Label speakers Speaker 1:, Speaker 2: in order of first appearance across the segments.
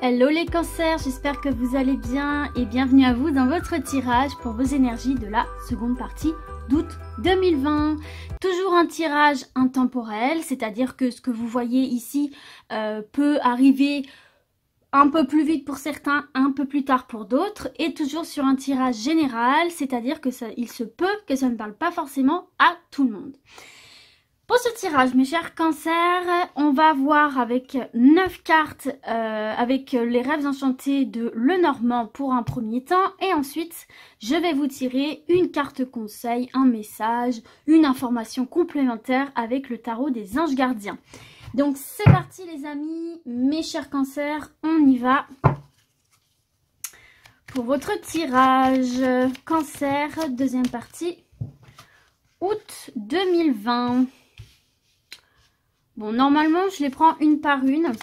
Speaker 1: Hello les cancers, j'espère que vous allez bien et bienvenue à vous dans votre tirage pour vos énergies de la seconde partie d'août 2020. Toujours un tirage intemporel, c'est-à-dire que ce que vous voyez ici peut arriver un peu plus vite pour certains, un peu plus tard pour d'autres, et toujours sur un tirage général, c'est-à-dire que il se peut que ça ne parle pas forcément à tout le monde. Pour ce tirage, mes chers cancers, on va voir avec 9 cartes avec les rêves enchantés de Lenormand pour un premier temps. Et ensuite, je vais vous tirer une carte conseil, un message, une information complémentaire avec le tarot des anges gardiens. Donc c'est parti les amis, mes chers cancers, on y va pour votre tirage. Cancer, deuxième partie, août 2020. Bon, normalement, je les prends une par une.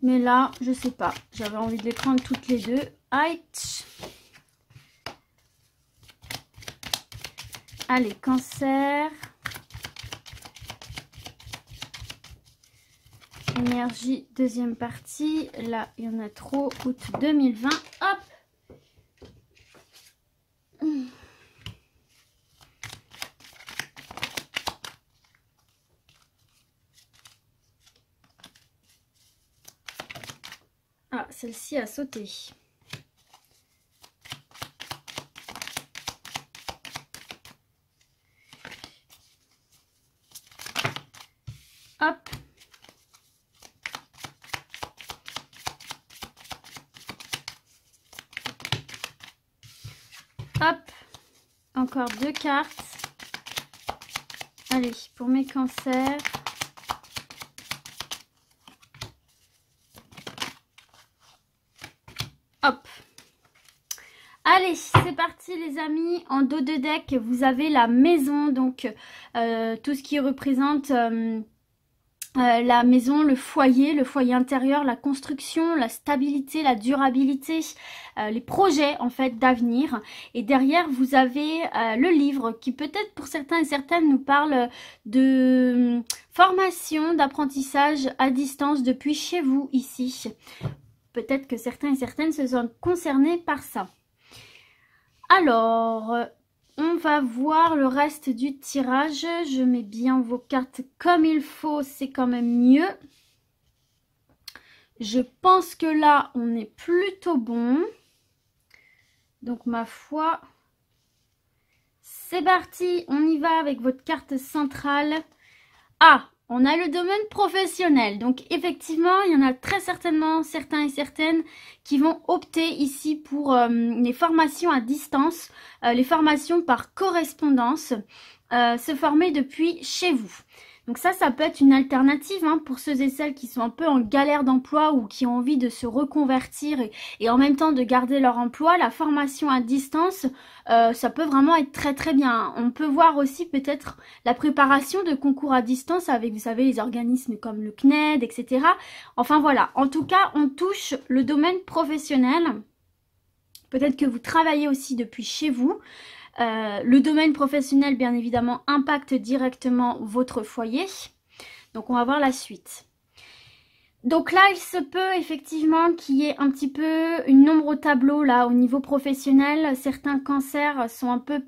Speaker 1: Mais là, je sais pas. J'avais envie de les prendre toutes les deux. Aïe. Allez, cancer. Énergie, deuxième partie. Là, il y en a trop. Août 2020. Hop. Ah, celle-ci a sauté. Hop. Hop. Encore deux cartes. Allez, pour mes cancers. Hop. Allez, c'est parti les amis. En dos de deck, vous avez la maison. Donc, tout ce qui représente la maison, le foyer intérieur, la construction, la stabilité, la durabilité, les projets en fait d'avenir. Et derrière, vous avez le livre qui peut-être pour certains et certaines nous parle de formation, d'apprentissage à distance depuis chez vous ici. Peut-être que certains et certaines se sentent concernés par ça. Alors, on va voir le reste du tirage. Je mets bien vos cartes comme il faut, c'est quand même mieux. Je pense que là, on est plutôt bon. Donc, ma foi, c'est parti. On y va avec votre carte centrale. Ah! On a le domaine professionnel, donc effectivement, il y en a très certainement certains et certaines qui vont opter ici pour les formations à distance, les formations par correspondance, se former depuis chez vous. Donc ça peut être une alternative hein, pour ceux et celles qui sont un peu en galère d'emploi ou qui ont envie de se reconvertir et en même temps de garder leur emploi. La formation à distance, ça peut vraiment être très très bien. On peut voir aussi peut-être la préparation de concours à distance avec, vous savez, les organismes comme le CNED, etc. Enfin voilà, en tout cas, on touche le domaine professionnel. Peut-être que vous travaillez aussi depuis chez vous. Le domaine professionnel, bien évidemment, impacte directement votre foyer. Donc, on va voir la suite. Donc là, il se peut effectivement qu'il y ait un petit peu une ombre au tableau là au niveau professionnel. Certains cancers sont un peu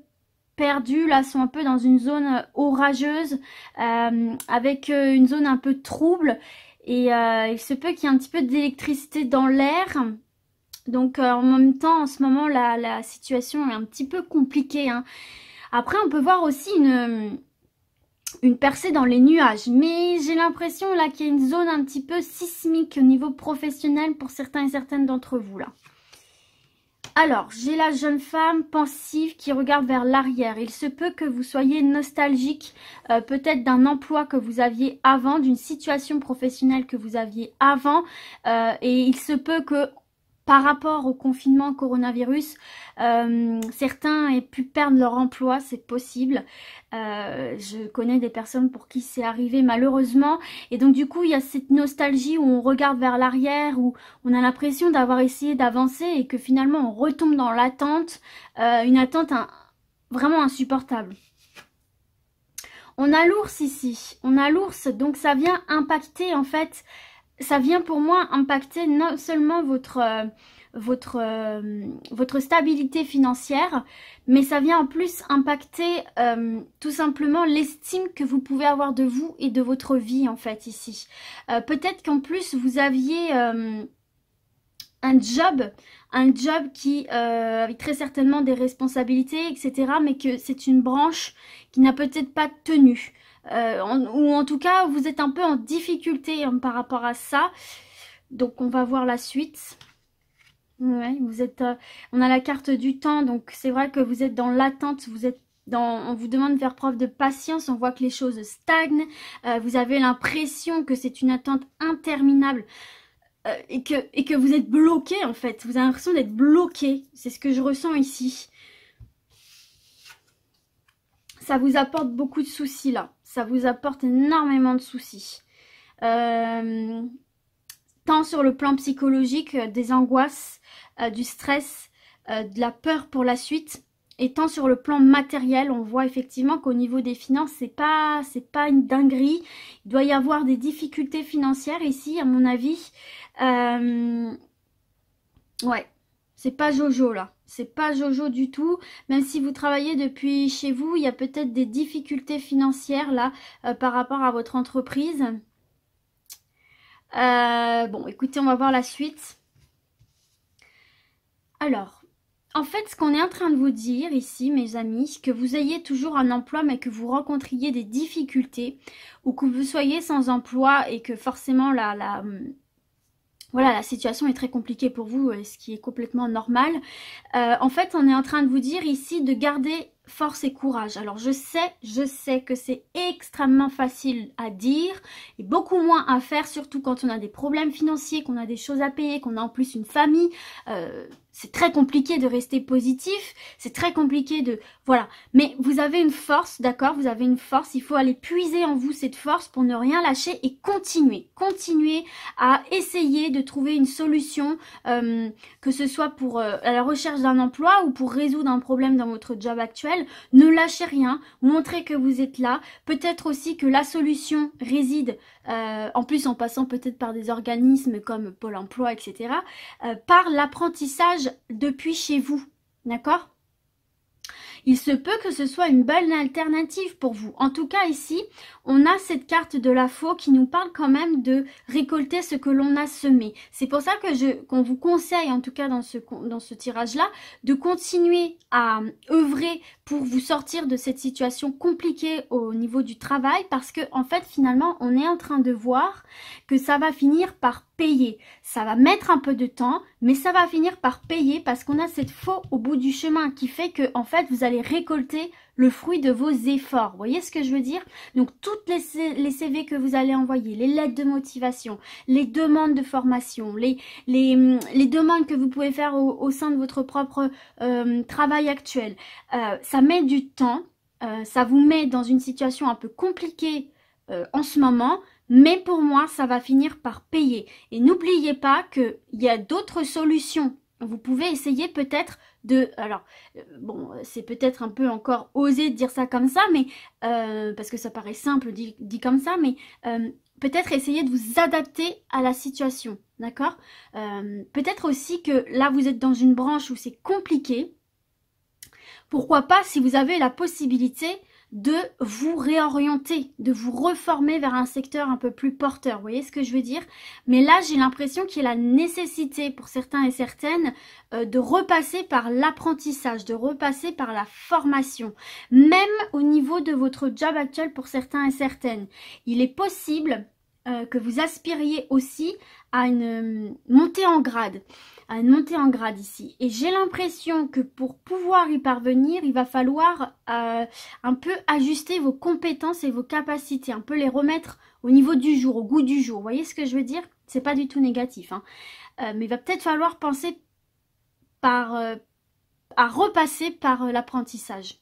Speaker 1: perdus, là, sont un peu dans une zone orageuse, avec une zone un peu trouble. Et il se peut qu'il y ait un petit peu d'électricité dans l'air. Donc en même temps, en ce moment, la situation est un petit peu compliquée. Hein. Après, on peut voir aussi une percée dans les nuages. Mais j'ai l'impression là qu'il y a une zone un petit peu sismique au niveau professionnel pour certains et certaines d'entre vous là. Alors, j'ai la jeune femme pensive qui regarde vers l'arrière. Il se peut que vous soyez nostalgique peut-être d'un emploi que vous aviez avant, d'une situation professionnelle que vous aviez avant. Et il se peut que par rapport au confinement coronavirus, certains aient pu perdre leur emploi, c'est possible. Je connais des personnes pour qui c'est arrivé malheureusement. Et donc du coup, il y a cette nostalgie où on regarde vers l'arrière, où on a l'impression d'avoir essayé d'avancer et que finalement on retombe dans l'attente, une attente vraiment insupportable. On a l'ours ici, on a l'ours, donc ça vient impacter en fait ça vient pour moi impacter non seulement votre stabilité financière, mais ça vient en plus impacter tout simplement l'estime que vous pouvez avoir de vous et de votre vie en fait ici. Peut-être qu'en plus vous aviez un job qui avec très certainement des responsabilités, etc. Mais que c'est une branche qui n'a peut-être pas tenu. Ou en tout cas, vous êtes un peu en difficulté par rapport à ça. Donc, on va voir la suite. Ouais, vous êtes, on a la carte du temps, donc c'est vrai que vous êtes dans l'attente, on vous demande de faire preuve de patience, on voit que les choses stagnent, vous avez l'impression que c'est une attente interminable. Et que vous êtes bloqué en fait, vous avez l'impression d'être bloqué, c'est ce que je ressens ici. Ça vous apporte beaucoup de soucis là, ça vous apporte énormément de soucis. Tant sur le plan psychologique, des angoisses, du stress, de la peur pour la suite, et tant sur le plan matériel, on voit effectivement qu'au niveau des finances, c'est pas une dinguerie. Il doit y avoir des difficultés financières ici, à mon avis. Ouais, c'est pas Jojo là, c'est pas Jojo du tout. Même si vous travaillez depuis chez vous, il y a peut-être des difficultés financières là par rapport à votre entreprise. Bon, écoutez, on va voir la suite. Alors, en fait, ce qu'on est en train de vous dire ici, mes amis, que vous ayez toujours un emploi mais que vous rencontriez des difficultés ou que vous soyez sans emploi et que forcément voilà, la situation est très compliquée pour vous, ce qui est complètement normal. En fait, on est en train de vous dire ici de garder force et courage. Alors, je sais que c'est extrêmement facile à dire et beaucoup moins à faire, surtout quand on a des problèmes financiers, qu'on a des choses à payer, qu'on a en plus une famille. C'est très compliqué de rester positif, c'est très compliqué de... Voilà, mais vous avez une force, d'accord? Vous avez une force, il faut aller puiser en vous cette force pour ne rien lâcher et continuer. Continuer à essayer de trouver une solution, que ce soit pour à la recherche d'un emploi ou pour résoudre un problème dans votre job actuel. Ne lâchez rien, montrez que vous êtes là. Peut-être aussi que la solution réside, en plus en passant peut-être par des organismes comme Pôle emploi, etc., par l'apprentissage depuis chez vous, d'accord? Il se peut que ce soit une bonne alternative pour vous. En tout cas, ici, on a cette carte de la faux qui nous parle quand même de récolter ce que l'on a semé. C'est pour ça que qu'on vous conseille, en tout cas dans ce tirage-là, de continuer à œuvrer pour vous sortir de cette situation compliquée au niveau du travail, parce que en fait, finalement, on est en train de voir que ça va finir par payer. Ça va mettre un peu de temps, mais ça va finir par payer parce qu'on a cette faux au bout du chemin qui fait que en fait vous allez récolter le fruit de vos efforts. Vous voyez ce que je veux dire? Donc toutes les CV que vous allez envoyer, les lettres de motivation, les demandes de formation, les demandes que vous pouvez faire au sein de votre propre travail actuel, ça met du temps, ça vous met dans une situation un peu compliquée en ce moment. Mais pour moi, ça va finir par payer. Et n'oubliez pas qu'il y a d'autres solutions. Vous pouvez essayer peut-être de... Alors, bon, c'est peut-être un peu encore osé de dire ça comme ça, mais parce que ça paraît simple dit comme ça, mais peut-être essayer de vous adapter à la situation, d'accord? Peut-être aussi que là, vous êtes dans une branche où c'est compliqué. Pourquoi pas, si vous avez la possibilité de vous réorienter, de vous reformer vers un secteur un peu plus porteur. Vous voyez ce que je veux dire? Mais là, j'ai l'impression qu'il y a la nécessité pour certains et certaines de repasser par l'apprentissage, de repasser par la formation. Même au niveau de votre job actuel pour certains et certaines. Il est possible que vous aspiriez aussi à une montée en grade. À une montée en grade ici. Et j'ai l'impression que pour pouvoir y parvenir, il va falloir un peu ajuster vos compétences et vos capacités, un peu les remettre au niveau du jour, au goût du jour. Vous voyez ce que je veux dire? C'est pas du tout négatif, hein. Mais il va peut-être falloir penser à repasser par l'apprentissage.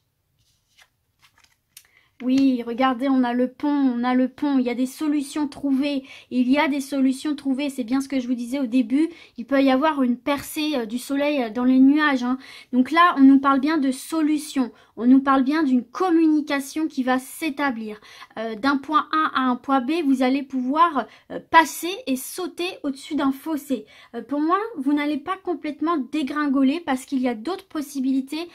Speaker 1: Oui, regardez, on a le pont, il y a des solutions trouvées, il y a des solutions trouvées, c'est bien ce que je vous disais au début, il peut y avoir une percée du soleil dans les nuages, hein. Donc là, on nous parle bien de solutions, on nous parle bien d'une communication qui va s'établir. D'un point A à un point B, vous allez pouvoir passer et sauter au-dessus d'un fossé. Pour moi, vous n'allez pas complètement dégringoler parce qu'il y a d'autres possibilités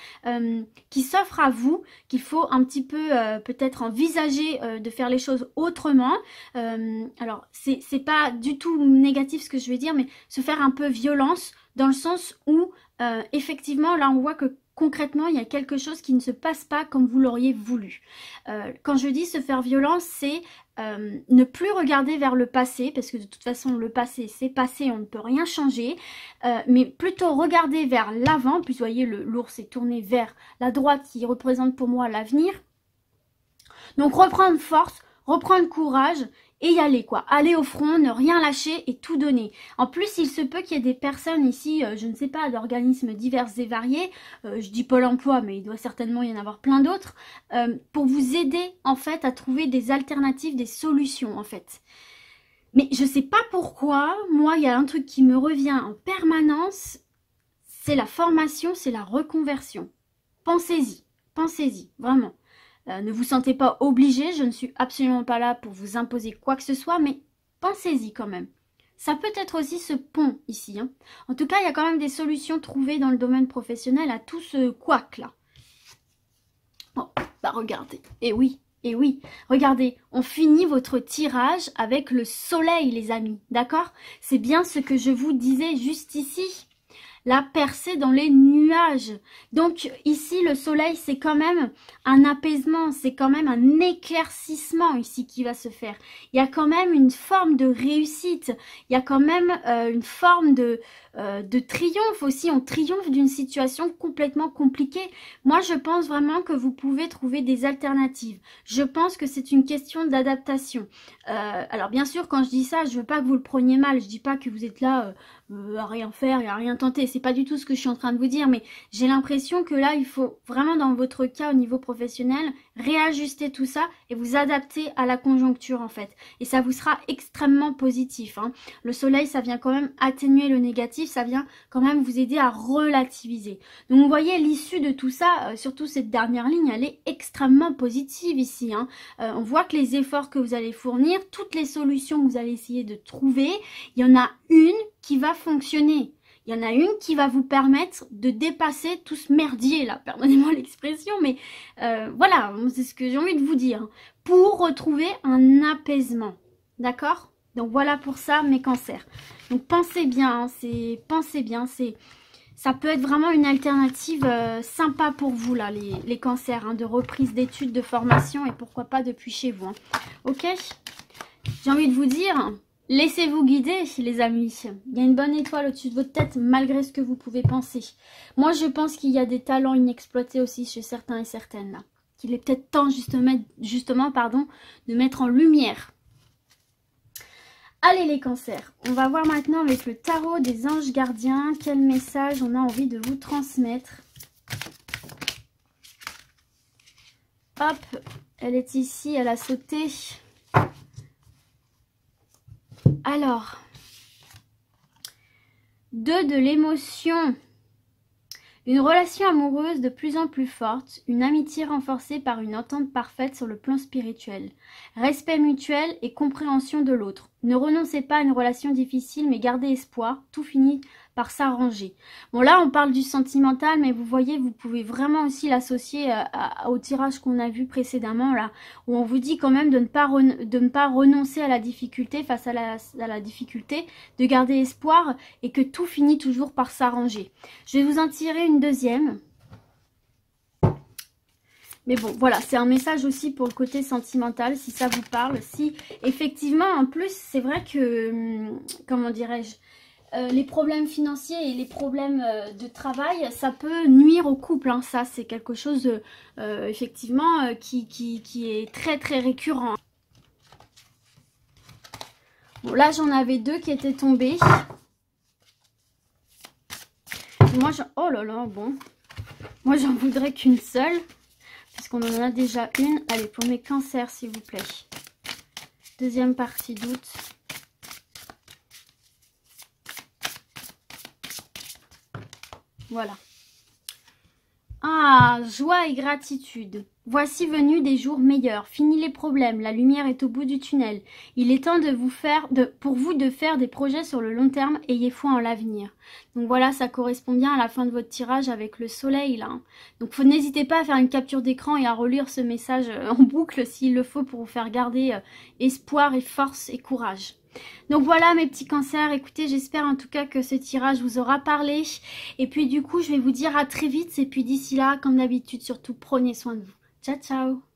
Speaker 1: qui s'offrent à vous, qu'il faut un petit peu peut-être envisager de faire les choses autrement. Alors, c'est pas du tout négatif ce que je vais dire, mais se faire un peu violence dans le sens où, effectivement, là, on voit que concrètement, il y a quelque chose qui ne se passe pas comme vous l'auriez voulu. Quand je dis se faire violence, c'est ne plus regarder vers le passé, parce que de toute façon, le passé, c'est passé, on ne peut rien changer, mais plutôt regarder vers l'avant, puis vous voyez, l'ours est tourné vers la droite qui représente pour moi l'avenir. Donc reprendre force, reprendre courage et y aller quoi. Aller au front, ne rien lâcher et tout donner. En plus, il se peut qu'il y ait des personnes ici, je ne sais pas, d'organismes divers et variés, je dis Pôle emploi, mais il doit certainement y en avoir plein d'autres, pour vous aider en fait à trouver des alternatives, des solutions en fait. Mais je sais pas pourquoi, moi il y a un truc qui me revient en permanence, c'est la formation, c'est la reconversion. Pensez-y, vraiment. Ne vous sentez pas obligé, je ne suis absolument pas là pour vous imposer quoi que ce soit, mais pensez-y quand même. Ça peut être aussi ce pont ici, hein. En tout cas, il y a quand même des solutions trouvées dans le domaine professionnel à tout ce couac là. Oh, bah regardez, et oui, regardez, on finit votre tirage avec le soleil les amis, d'accord? C'est bien ce que je vous disais juste ici. La percée dans les nuages. Donc ici, le soleil, c'est quand même un apaisement, c'est quand même un éclaircissement ici qui va se faire. Il y a quand même une forme de réussite, il y a quand même une forme de triomphe aussi. On triomphe d'une situation complètement compliquée. Moi, je pense vraiment que vous pouvez trouver des alternatives. Je pense que c'est une question d'adaptation. Alors bien sûr, quand je dis ça, je veux pas que vous le preniez mal. Je dis pas que vous êtes là à rien faire et à rien tenter. C'est pas du tout ce que je suis en train de vous dire, mais j'ai l'impression que là, il faut vraiment dans votre cas au niveau professionnel, réajuster tout ça et vous adapter à la conjoncture en fait. Et ça vous sera extrêmement positif, hein. Le soleil, ça vient quand même atténuer le négatif, ça vient quand même vous aider à relativiser. Donc vous voyez, l'issue de tout ça, surtout cette dernière ligne, elle est extrêmement positive ici, hein. On voit que les efforts que vous allez fournir, toutes les solutions que vous allez essayer de trouver, il y en a une qui va fonctionner. Il y en a une qui va vous permettre de dépasser tout ce merdier là, pardonnez-moi l'expression, mais voilà, c'est ce que j'ai envie de vous dire, pour retrouver un apaisement, d'accord? Donc voilà pour ça mes cancers. Donc pensez bien, ça peut être vraiment une alternative sympa pour vous là, les cancers, hein, de reprise d'études, de formation et pourquoi pas depuis chez vous, hein. Ok? J'ai envie de vous dire... Laissez-vous guider, les amis. Il y a une bonne étoile au-dessus de votre tête, malgré ce que vous pouvez penser. Moi, je pense qu'il y a des talents inexploités aussi chez certains et certaines, là. Qu'il est peut-être temps, justement, de mettre en lumière. Allez, les cancers. On va voir maintenant avec le tarot des anges gardiens, quel message on a envie de vous transmettre. Hop, elle est ici, elle a sauté. Alors, 2 de l'émotion, une relation amoureuse de plus en plus forte, une amitié renforcée par une entente parfaite sur le plan spirituel, respect mutuel et compréhension de l'autre. Ne renoncez pas à une relation difficile, mais gardez espoir, tout finit par s'arranger. Bon là, on parle du sentimental, mais vous voyez, vous pouvez vraiment aussi l'associer au tirage qu'on a vu précédemment, là, où on vous dit quand même de ne pas renoncer à la difficulté, face à la difficulté, de garder espoir et que tout finit toujours par s'arranger. Je vais vous en tirer une deuxième. Mais bon, voilà, c'est un message aussi pour le côté sentimental, si ça vous parle. Si, effectivement, en plus, c'est vrai que, comment dirais-je, les problèmes financiers et les problèmes de travail, ça peut nuire au couple, hein. Ça, c'est quelque chose, effectivement, qui est très, très récurrent. Bon, là, j'en avais 2 qui étaient tombés. Moi, oh là là, bon. Moi, j'en voudrais qu'une seule. puisqu'on en a déjà une. Allez, pour mes cancers, s'il vous plaît. Deuxième partie d'août. Voilà. Ah, joie et gratitude. Voici venus des jours meilleurs. Fini les problèmes. La lumière est au bout du tunnel. Il est temps pour vous de faire des projets sur le long terme. Ayez foi en l'avenir. Donc voilà, ça correspond bien à la fin de votre tirage avec le soleil là. Donc n'hésitez pas à faire une capture d'écran et à relire ce message en boucle s'il le faut pour vous faire garder espoir et force et courage. Donc voilà mes petits cancers, écoutez, j'espère en tout cas que ce tirage vous aura parlé. Et puis du coup, je vais vous dire à très vite. Et puis d'ici là, comme d'habitude, surtout prenez soin de vous. Ciao, ciao!